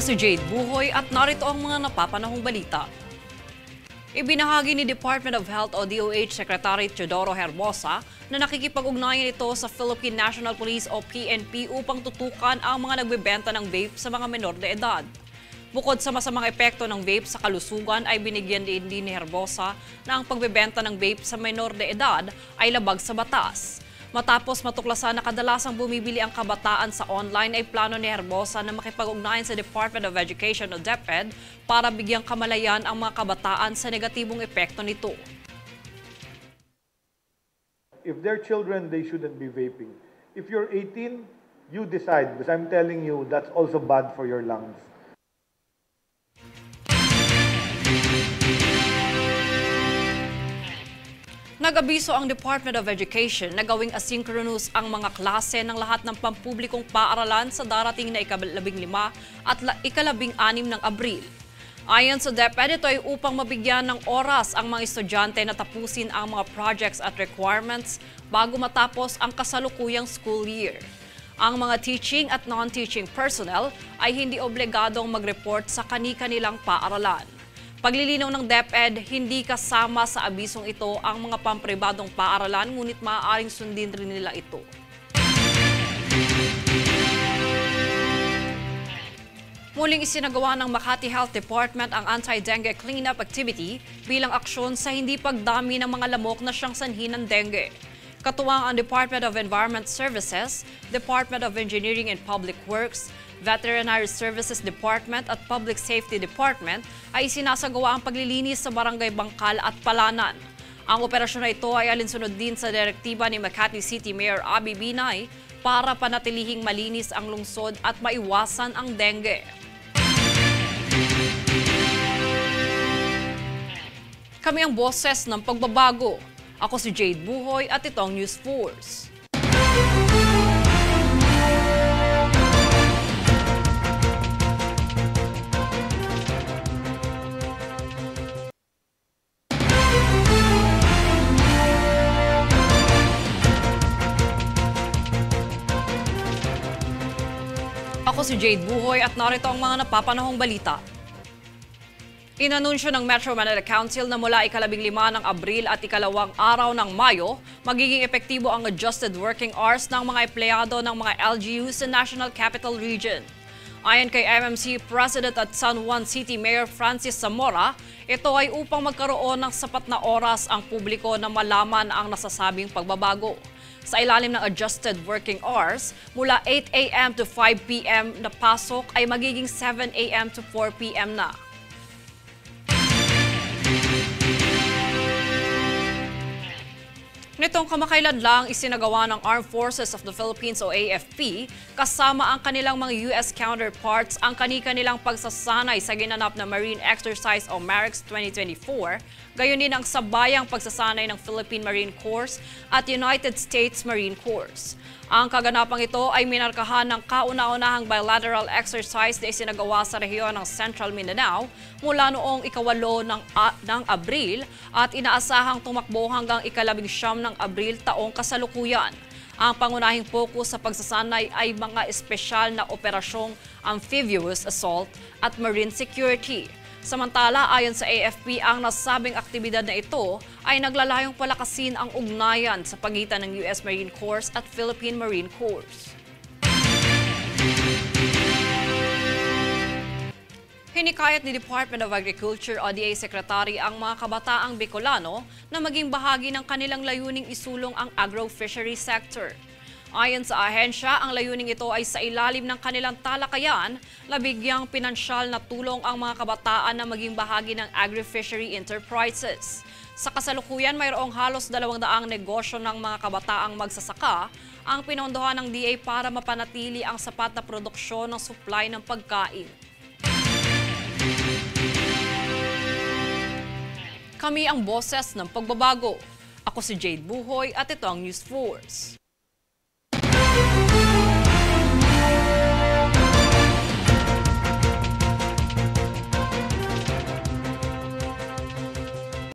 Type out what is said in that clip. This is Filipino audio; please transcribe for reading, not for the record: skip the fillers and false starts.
si Jade Buhoy at narito ang mga napapanahong balita. Ibinahagi ni Department of Health o DOH Secretary Teodoro Herbosa na nakikipag-ugnayan ito sa Philippine National Police o PNP upang tutukan ang mga nagbebenta ng vape sa mga menor de edad. Bukod sa masamang epekto ng vape sa kalusugan ay binigyan din ni Herbosa na ang pagbebenta ng vape sa menor de edad ay labag sa batas. Matapos matuklasan na kadalasang bumibili ang kabataan sa online ay plano ni Herbosa na makipag-ugnayan sa Department of Education o DepEd para bigyang kamalayan ang mga kabataan sa negatibong epekto nito. If they're children, they shouldn't be vaping. If you're 18, you decide, because I'm telling you that's also bad for your lungs. Nag-abiso ang Department of Education na gawing asynchronous ang mga klase ng lahat ng pampublikong paaralan sa darating na ika-15 at ika-16 ng Abril. Ayon sa DepEd, ito ay upang mabigyan ng oras ang mga estudyante na tapusin ang mga projects at requirements bago matapos ang kasalukuyang school year. Ang mga teaching at non-teaching personnel ay hindi obligadong mag-report sa kani-kanilang paaralan. Paglilinaw ng DepEd, hindi kasama sa abisong ito ang mga pampribadong paaralan, ngunit maaaring sundin rin nila ito. Muling isinagawa ng Makati Health Department ang anti-dengue cleanup activity bilang aksyon sa hindi pagdami ng mga lamok na siyang sanhi ng dengue. Katuwang ang Department of Environment Services, Department of Engineering and Public Works, Veterinary Services Department at Public Safety Department ay sinasagawa ang paglilinis sa barangay Bangkal at Palanan. Ang operasyon na ito ay alinsunod din sa direktiba ni Makati City Mayor Abby Binay para panatilihing malinis ang lungsod at maiwasan ang dengue. Kami ang boses ng pagbabago. Ako si Jade Buhoy at ito ang News Force. Ako si Jade Buhoy at narito ang mga napapanahong balita. Inanunsyo ng Metro Manila Council na mula ika-15 ng Abril at ikalawang araw ng Mayo, magiging epektibo ang adjusted working hours ng mga empleyado ng mga LGUs sa National Capital Region. Ayon kay MMC President at San Juan City Mayor Francis Zamora, ito ay upang magkaroon ng sapat na oras ang publiko na malaman ang nasasabing pagbabago. Sa ilalim ng adjusted working hours, mula 8 a.m. to 5 p.m. na pasok ay magiging 7 a.m. to 4 p.m. na. Nitong kamakailan lang isinagawa ng Armed Forces of the Philippines o AFP kasama ang kanilang mga US counterparts ang kani-kanilang pagsasanay sa ginanap na Marine Exercise o MAREX 2024, gayon din ang sabayang pagsasanay ng Philippine Marine Corps at United States Marine Corps. Ang kaganapang ito ay minarkahan ng kauna-unahang bilateral exercise na isinagawa sa rehiyon ng Central Mindanao mula noong ika-8 ng Abril at inaasahang tumakbo hanggang ika-19 ng Abril taong kasalukuyan. Ang pangunahing focus sa pagsasanay ay mga espesyal na operasyong amphibious assault at marine security. Samantala, ayon sa AFP, ang nasabing aktibidad na ito ay naglalayong palakasin ang ugnayan sa pagitan ng US Marine Corps at Philippine Marine Corps. Hinikayat ni Department of Agriculture o DA Secretary ang mga kabataang Bicolano na maging bahagi ng kanilang layuning isulong ang agro-fishery sector. Ayon sa ahensya, ang layuning ito ay sa ilalim ng kanilang talakayan na bigyang pinansyal na tulong ang mga kabataan na maging bahagi ng agri-fishery enterprises. Sa kasalukuyan, mayroong halos 200 negosyo ng mga kabataang magsasaka ang pinondohan ng DA para mapanatili ang sapat na produksyon ng supply ng pagkain. Kami ang boses ng pagbabago. Ako si Jade Buhoy at ito ang News Force.